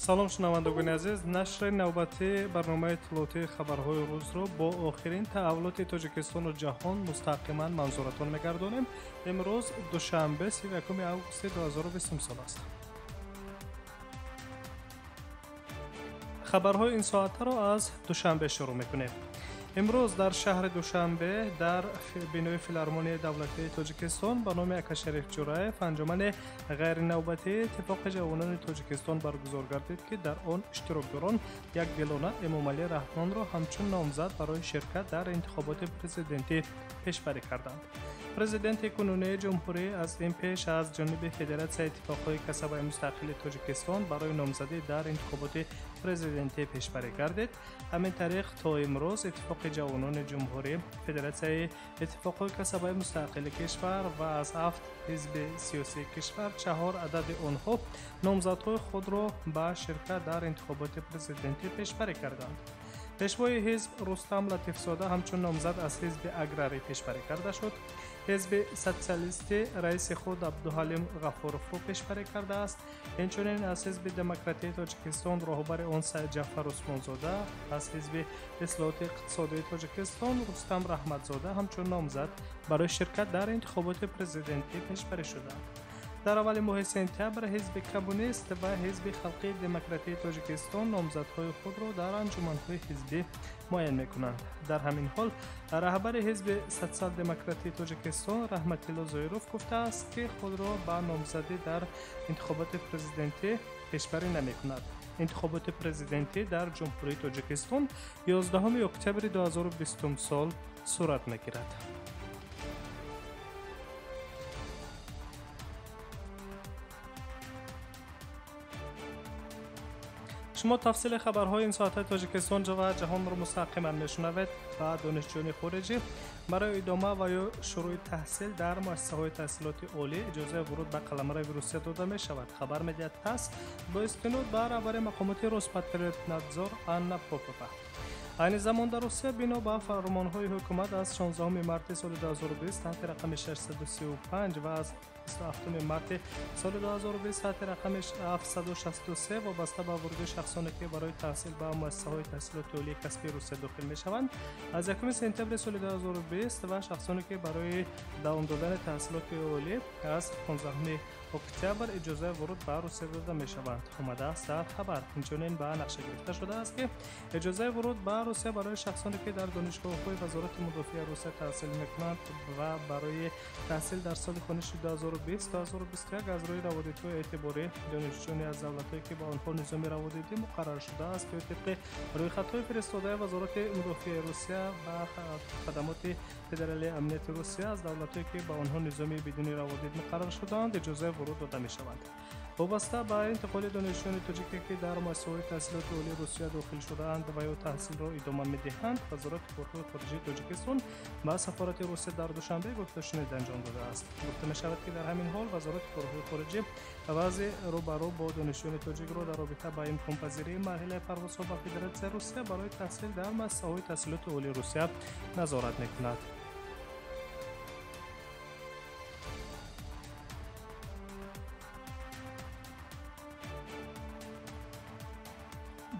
салом шунавандагони азиз, нашри навбатии барномаи иттилоотии хабарҳои рӯзро бо охирин таҳаввулоти Тоҷикистону ҷаҳон мустақиман манзуратон мегардонем. имрӯз душанбе 31 августи 2020 сол аст. хабарҳои ин соатаро аз Душанбе шурӯъ мекунем. имрӯз дар шаҳри Душанбе дар бинои филармонияи давлатии Тоҷикистон ба номи Акашариф Ҷураев анҷумани ғайринавбатии Иттифоқи ҷавонони Тоҷикистон баргузор гардид, ки дар он иштирокдорон якдилона Эмомалӣ Раҳмонро ҳамчун номзад барои ширкат дар интихоботи президентӣ пешбарӣ карданд. президенти кунунии ҷумҳурӣ аз ин пеш аз ҷониби Федератсияи Иттифоқҳои касабаи мустақили Тоҷикистон барои номзадӣ дар интихоботи президентӣ пешбарӣ гардид. ҳамин тариқ то имрӯз Иттифоқи ҷавонони ҷумҳурӣ, Федератсияи Иттифоқҳои касабаи мустақили кишвар ва аз 7 ҳизби сиёсии кишвар 4 адади онҳо номзадҳои худро ба ширкат дар интихоботи президентӣ пешбарӣ карданд. пешвои ҳизб Рустам Латифзода ҳамчун номзад аз ҳизби Аграрӣ пешбарӣ карда шуд. ҳизби социалистӣ раиси худ Абдуҳалим Ғафуровро пешбарӣ кардааст. инчунин аз ҳизби Демократии Тоҷикистон роҳбари он Саид Ҷаъфар Усмонзода, аз ҳизби Ислоҳоти иқтисодии Тоҷикистон Рустам Раҳматзода ҳамчун номзад барои ширкат дар интихоботи президентӣ пешбарӣ шуданд. дар аввали моҳи сентябр ҳизби Коммунист ва ҳизби Халқии Демократии Тоҷикистон номзадҳои худро дар анҷуманҳои ҳизбӣ муайян мекунанд. дар ҳамин ҳол раҳбари ҳизби Социал-демократии Тоҷикистон Раҳматилло Зоиров гуфтааст, ки худро ба номзадӣ дар интихоботи президентӣ пешбарӣ намекунад. интихоботи президентӣ дар ҷумҳурии Тоҷикистон 11 октябри 2020 сол сурат мегирад. шумо тафсили хабарҳои ин соатаи Тоҷикистон ва ҷаҳонро мустақиман мешунавед. ба донишҷӯёни хориҷӣ барои идома ва ё шурӯъи таҳсил дар муассисаҳои таҳсилоти олӣ иҷозаи вуруд ба қаламрави Русия дода мешавад. хабар медиҳад ТАСС бо истинод ба раҳбари мақомоти Роспотребнадзор Анна Попова. айни замон дар Русия бино ба фармонҳои ҳукумат аз 16 марти соли 2020 таҳти рақами 635 ва аз 27 марти соли 2020 таҳти рақами 763 вобаста ба вуруди шахсоне ки барои таҳсил ба муассисаҳои таҳсилоти олии касбии Русия дохил мешаванд, аз 1 сентябри соли 2020 ва шахсоне ки барои давом додани таҳсилоти олӣ аз 15 октябр иҷозаи вуруд ба Русия дода мешаванд, омадааст дар хабар. инчунин ба нақша гирифта шудааст, ки иҷозаи вуруд ба Русия барои шахсоне ки дар донишгоҳҳои Вазорати Мудофиаи Русия таҳсил мекунанд ва барои таҳсил дар соли хониши 2020-2021 аз рӯи раводидҳои эътиборӣ донишҷӯёне аз давлатҳое ки ба онҳо низоми раводидӣ муқаррар шудааст ё тибқи рӯйхатҳои фиристодаи Вазорати Мудофиаи Русия ба хадамоти Федералии амнияти Русия аз давлатҳое ки ба онҳо низоми бидуни раводид муқаррар шудаанд иҷозаи вуруд дода мешаванд. вобаста ба интиқоли донишҷӯёни тоҷике ки дар муассисаҳои таҳсилоти олии Русия дохил шудаанд ва ё таҳсилро идома медиҳанд, Вазорати корҳои хориҷии Тоҷикистон ба Сафорати Русия дар Душанбе гуфташунид анҷом додааст. гуфта мешавад, ки дар ҳамин ҳол Вазорати корҳои хориҷӣ вазъи рӯбарӯ бо донишҷӯёни тоҷикро дар робита ба имконпазирии марҳилаи парвозҳо ба Федератсияи Русия барои таҳсил дар муассисаҳои таҳсилоти олии Русия назорат мекунад.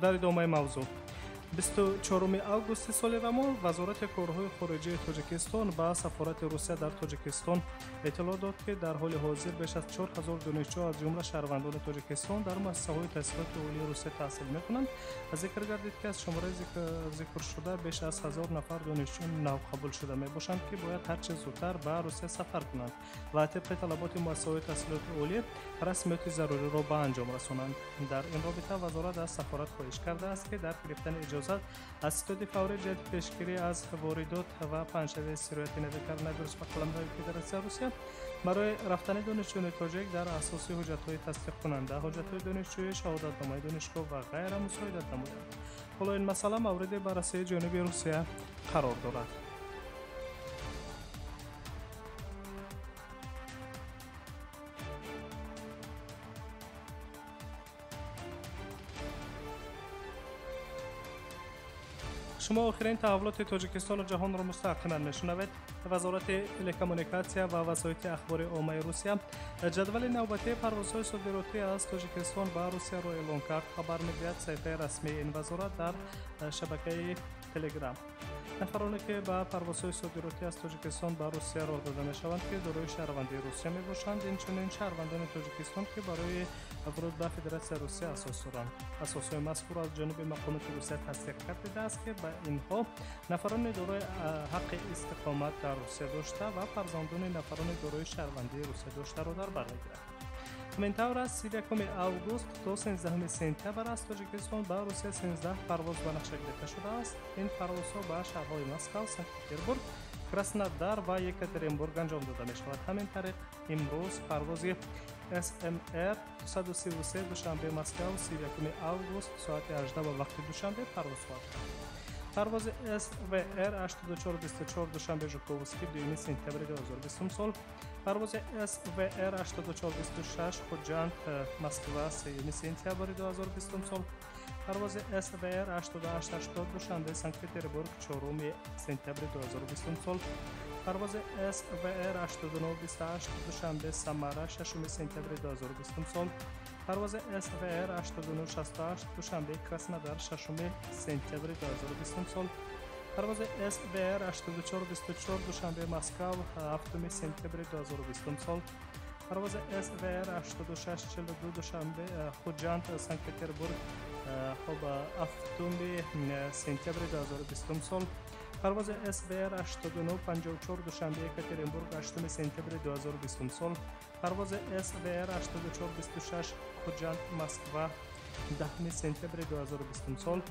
дар идомаи мавзӯъ 24 августи соли рамон Вазорати корҳои хориҷии Тоҷикистон ба Сафорати Русия дар Тоҷикистон иттилоъ дод, ки дар ҳоли ҳозир беш аз 4000 донишҷӯ аз ҷумла шаҳрвандони Тоҷикистон дар муассисаҳои таҳсилоти олии Русия таҳсил мекунанд. зикр гардид, ки аз шумораи зикршуда беш аз 1000 нафар донишҷӯ навқабул шуда мебошанд, ки бояд ҳарчи зудтар ба Русия сафар кунанд ва тибқи талаботи муассисаҳои таҳсилоти олӣ расмиёти заруриро ба анҷом расонанд. дар ин робита вазорат аз сафорат хоҳиш кардааст, ки дар гирифтани иҷозат аз ситоди фаврӣ ҷиҳати пешгирӣ аз воридот ва паҳншавии сирояти навекарона вирус ба қаламрави Федератсияи Русия барои рафтани донишҷӯёни тоҷик дар асоси ҳуҷҷатҳои тасдиқкунанда, ҳуҷҷатҳои донишҷӯӣ, шаҳодатномаи донишгоҳ ва ғайра мусоидат намоянд. ҳоло ин масъала мавриди баррасии ҷониби Русия қарор дорад. шумо охирин таҳаввулоти Тоҷикистону ҷаҳонро мустақиман мешунавед. вазорати телекоммуникатсия ва васоити ахбори оммаи Русия جدول نوبتی پروازهای صادراتی از تاجیکستان به روسیه را اعلام کرد. خبر می‌دهد صفحه رسمی این وزارت در شبکه تلگرام. نفرانی که به پروازهای صادراتی از تاجیکستان به روسیه راه داده می‌شوند که دارای شهروندی روسیه می‌باشند، اینچنین شهروندان تاجیکستان که برای ورود به فدراسیون روسیه اساس دارند. اساسهای مذکور از جانب مقامات روسیه تصدیق کرده است که به اینها نفران دارای حق استقامت در روسیه داشته و فرزندان نفران دارای شهروندی روسیه داشته را در بر می‌گیرد. همین طور از 31 اوگوست تا 13 سپتامبر از تاجیکستان به روسیه 13 پرواز به نقشه گرفته شده است. این پروازها به شهرهای مسکو، سنت پترزبورگ، کراسنودار و یکاترینبورگ انجام داده می شود. همین طریق امروز پرواز SMR 233 دوشنبه مسکو 31 اوگوست ساعت 18 به وقت دوشنبه پرواز خواهد کرد. پرواز SVR 8424 دوشنبه ژوکووسکی 2 سپتامبر 2020 سال. پرواز SVR 8426 خوجند مسکو 3 سپتامبر 2020 سال. پرواز SVR 8880 دوشنبه سنت پترزبورگ 4 سپتامبر 2020 سال. پرواز SVR 8928 دوشنبه سمارا 6 سپتامبر 2020 سال. پرواز SVR 8968 دوشنبه کراسنودار 6 سپتامبر 2020 سال. پرواز SVR 8424 دوشنبه مسکو 7 سپتامبر 2020 سال. پرواز SVR 8642 دوشنبه خوجند سنت پترزبورگ 7 سپتامبر 2020 سال. پرواز SVR 8954 دوشنبه یکاترینبورگ 8 سپتامبر 2020 سال. پرواز SVR 8426 خوجند مسکو 10 سپتامبر 2020 سال.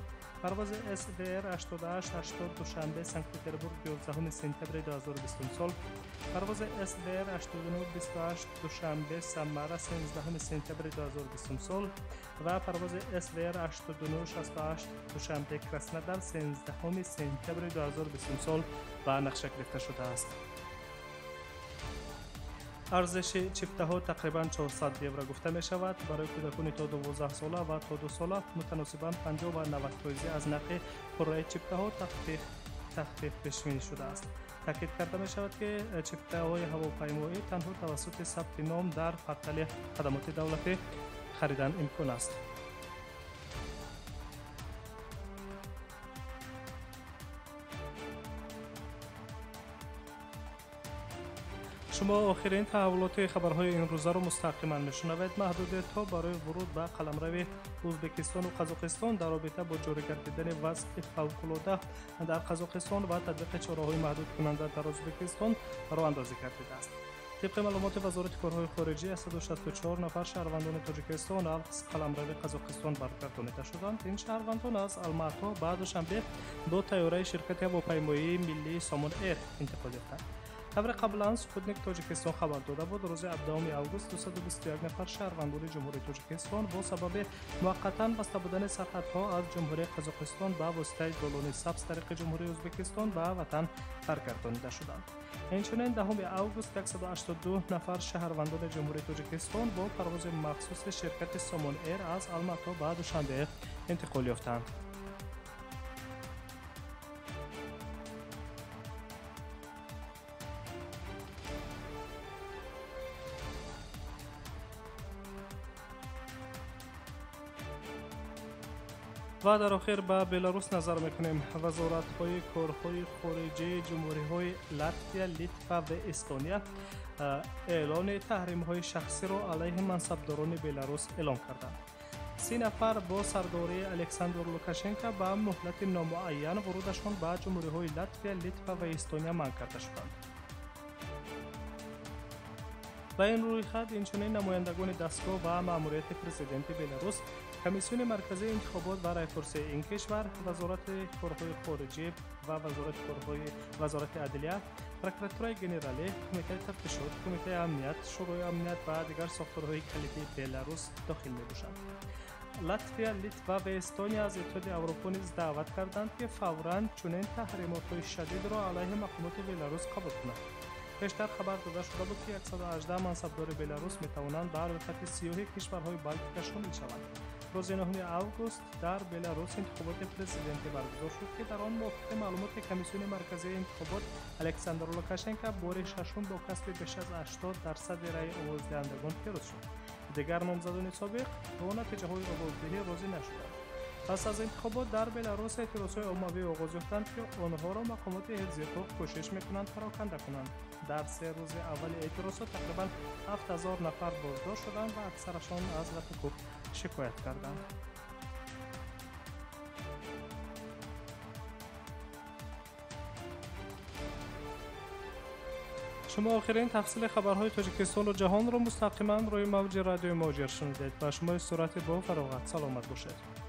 پرواز SVR 8880 دوشنبه سنت پترزبورگ 11 سپتامبر 2020 سال. پرواز SVR 8928 دوشنبه سمارا 13 سپتامبر 2020 سال و پرواز SVR 8968 دوشنبه کراسنودار 13 سپتامبر 2020 سال به نقشه گرفته شده است. ارزش چیفته ها تقریباً 400 یورو گفته می شود. برای کودکان تا 12 ساله و تا 2 ساله متناسباً 50 و 90% از نرخ قرعه چیفته ها تخفیف پیش بینی شده است. تاکید کرده می شود که چیفته های هواپیمایی تنها توسط ثبت نام در پورتال خدمات دولتی خریدن امکان است. شما آخرین تحولات خبرهای این روزه را مستقیما میشنوید. محدودیت‌ها برای ورود به قلمرو ازبکستان و قزاقستان در رابطه با جاری گردیدن وضع فوق‌العاده در قزاقستان و تطبیق چاره‌های محدود کننده در ازبکستان راه اندازی کرده است. طبق معلومات وزارت کارهای خارجه 164 نفر شهروندان تاجیکستان از قلمرو قزاقستان برگردانیده شدند. این شهروندان از الماتی بعد دوشنبه با طیاره شرکت هواپیمایی ملی سامان ایر انتقال یافتند. خبر قبلا سپوتنیک تاجیکستان خبر داده بود روز 17 اوگوست 221 نفر شهروندان جمهوری تاجیکستان با سبب موقتا بسته بودن سرحدها از جمهوری قزاقستان به واسطه دالان سبز طریق جمهوری ازبکستان به وطن برگردانیده شدند. همچنین 10 اوگوست 182 نفر شهروندان جمهوری تاجیکستان با پرواز مخصوص شرکت سامان ایر از الماتی به دوشنبه انتقال یافتند. و در آخر به بلاروس نظر میکنیم. وزارت‌های کارهای خارجه جمهوری‌های لاتویا، لیتوا و استونیا اعلان تحریم‌های شخصی را علیه منصبداران بلاروس اعلام کردند. 3 نفر با سرداری الکساندر لوکاشنکو به مهلت نامعین ورودشان به جمهوری‌های لاتویا، لیتوا و استونیا منع کرده شدند. با این رویخط اینچنین نمایندگان دستگاه و مأموریت پرزیدنت بلاروس، کمیسیون مرکزی انتخابات برای کرسی این کشور، وزارت کارهای خارجه و وزارت عدلیه، پروکراتورای گنرالی، کمیته تفتیشات، کمیته امنیت، شورای امنیت و دیگر ساختارهای کلیدی بلاروس داخل می‌باشند. لاتویا، لیتوا و استونیا از اتحاد اروپا نیز دعوت کردند که فوراً چنین تحریمات‌های شدید را علیه مقامات بلاروس قبول کنند. پیشتر خبر داده شده بود که 118 منصبدار بلاروس می‌توانند به الوتک سیاحی کشورهای بالتیک شامل شوند. روز 9 اوگوست در بلاروس انتخابات پرزیدنتی برگزار شد که در آن موافق معلومات کمیسیون مرکزی انتخابات الکساندر لوکاشنکو بار ششم با کسب بیش از 80% رای آوازدهندگان پیروز شد. دیگر نامزدان سابق با نتیجه‌های آوازدهی راضی نشدند. پس از انتخابات در بلاروس اعتراضهای عمومی آغاز یافتند که آنها را مقامات حفظ حقوق کوشش می‌کنند پراکنده کنند. در 3 روز اول اعتراضات تقریباً 7000 نفر بازداشت شدند و اکثرشان از حقوق شکایت کردند. شما آخرین تفصیل خبرهای تاجیکستان و جهان را مستقیما روی موج رادیو موجر شنیدید. و شما صورت با فراغت سلامت باشید.